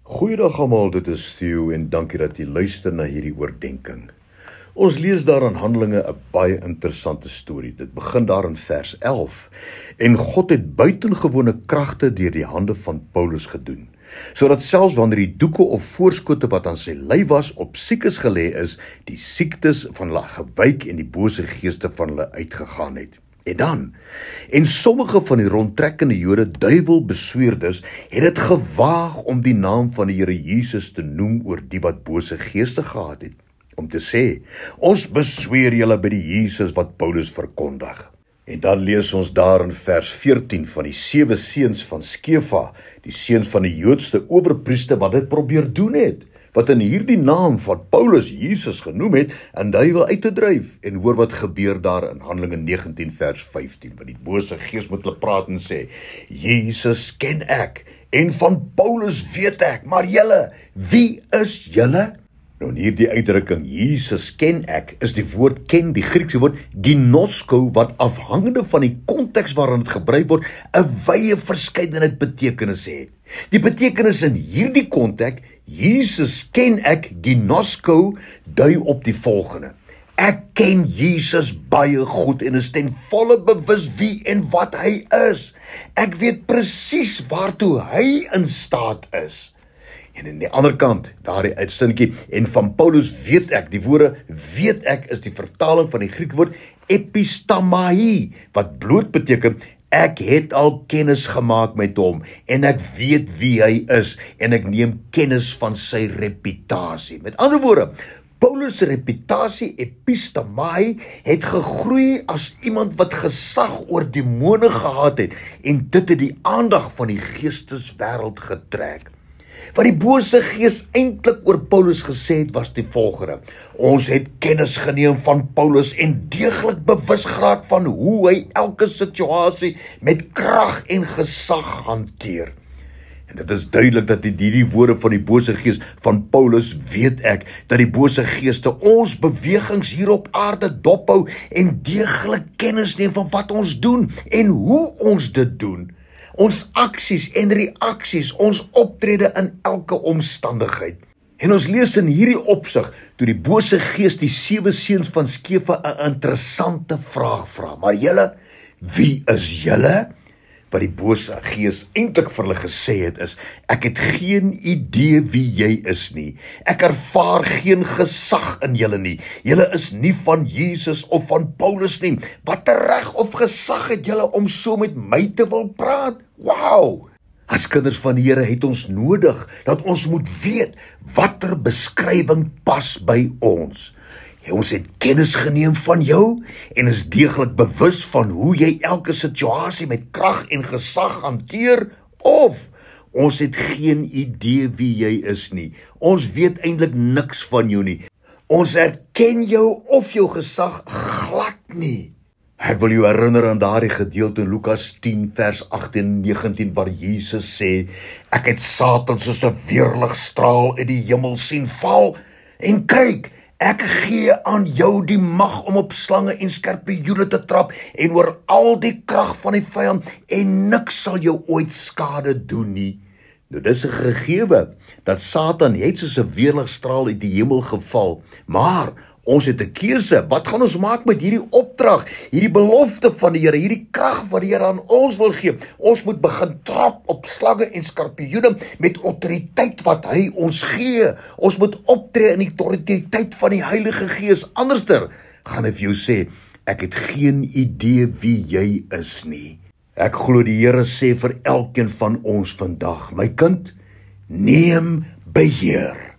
Goeiedag almal, dit is Theo en dankie dat jy luister na hierdie oordeenking. Ons lees daar in Handelinge 'n baie interessante storie. Dit begin daar in vers 11. En God het buitengewone kragte deur die hande van Paulus gedoen, sodat selfs wanneer die doeke of voorskote wat aan sy lyf was op siekes gelê is, die siektes van hulle gewyk en die bose geeste van hulle uitgegaan het. En sommige van die rondtrekkende Jode duiwelbesweerdes het dit gewaag om die naam van die Here Jesus te noem oor die wat bose geeste gehad het, om te sê, ons besweer julle by die Jesus wat Paulus verkondig. En dan lees ons daar in vers 14 van die 7 seuns van Skefa, die seuns van die Joodse owerpriester wat dit probeer doen het, wat in hierdie naam van Paulus Jesus genoem het, en duiwel uit te dryf. En hoor wat gebeur daar in Handelinge 19 vers 15, wat die bose gees met hulle praat en sê, Jesus ken ek, en van Paulus weet ek, maar julle, wie is julle? Nou in hierdie uitdrukking, Jesus ken ek, is die woord ken, die Griekse woord ginosko, wat afhangende van die konteks waarin het gebruik word, 'n wye verskeidenheid betekenisse het. Die betekenis in hierdie konteks, Jesus ken ek, ginosko, dui op die volgende. Ek ken Jesus baie goed en is ten volle bewus wie en wat hy is. Ek weet presies waartoe hy in staat is. En aan die ander kant, daardie uitsinkie, en van Paulus weet ek, die woorde weet ek is die vertaling van die Griekse woord epistamai, wat bloot beteken, ek het al kennis gemaak met hom, en ek weet wie hy is, en ek neem kennis van sy reputasie. Met ander woorde, Paulus' reputasie, epistamai, het gegroei as iemand wat gesag oor demone gehad het, en dit het die aandag van die geesteswêreld getrek. Wat die bose gees eintlik oor Paulus gesê het, was die volgende. Ons het kennis geneem van Paulus en deeglik bewus geraak van hoe hy elke situasie met krag en gesag hanteer. En dit is duidelik dat hierdie woorde van die bose gees van Paulus weet ek, dat die bose geeste ons bewegings hier op aarde dophou en deeglik kennis neem van wat ons doen en hoe ons dit doen. Ons aksies en reaksies, ons optrede in elke omstandigheid. En ons lees in hierdie opsig, toe die bose gees die 7 seuns van Skefa 'n interessante vraag vra. Maar julle, wie is julle? Wat die bose gees eintlik vir hulle gesê het is, ek het geen idee wie jy is nie. Ek ervaar geen gesag in julle nie. Julle is nie van Jesus of van Paulus nie. Watter reg of gesag het julle om so met my te wil praat? Wow! As kinders van die Here het ons nodig dat ons moet weet watter beskrywing pas by ons. Ons het kennis geneem van jou en is deeglik bewus van hoe jy elke situasie met krag en gesag hanteer, of ons het geen idee wie jy is nie. Ons weet eintlik niks van jou nie. Ons erken jou of jou gesag glad nie. Ek wil jou herinner aan daardie gedeelte in Lukas 10 vers 18 en 19 waar Jesus sê, ek het Satan soos 'n weerligstraal uit die hemel sien val en kyk, ek gee aan jou die mag om op slange en skorpioene te trap en oor al die krag van die vyand en niks sal jou ooit skade doen nie. Nou dis 'n gegewe dat Satan het soos 'n weerligstraal uit die hemel geval, maar ons het 'n keuse. Wat gaan ons maak met hierdie opdrag, hierdie belofte van die Here, hierdie krag wat die Here aan ons wil gee? Ons moet begin trap op slange en skorpioene met autoriteit wat hy ons gee. Ons moet optree in die autoriteit van die Heilige Gees. Anderster gaan ek vir jou sê, ek het geen idee wie jy is nie. Ek glo die Here sê vir elkeen van ons vandag, my kind, neem beheer.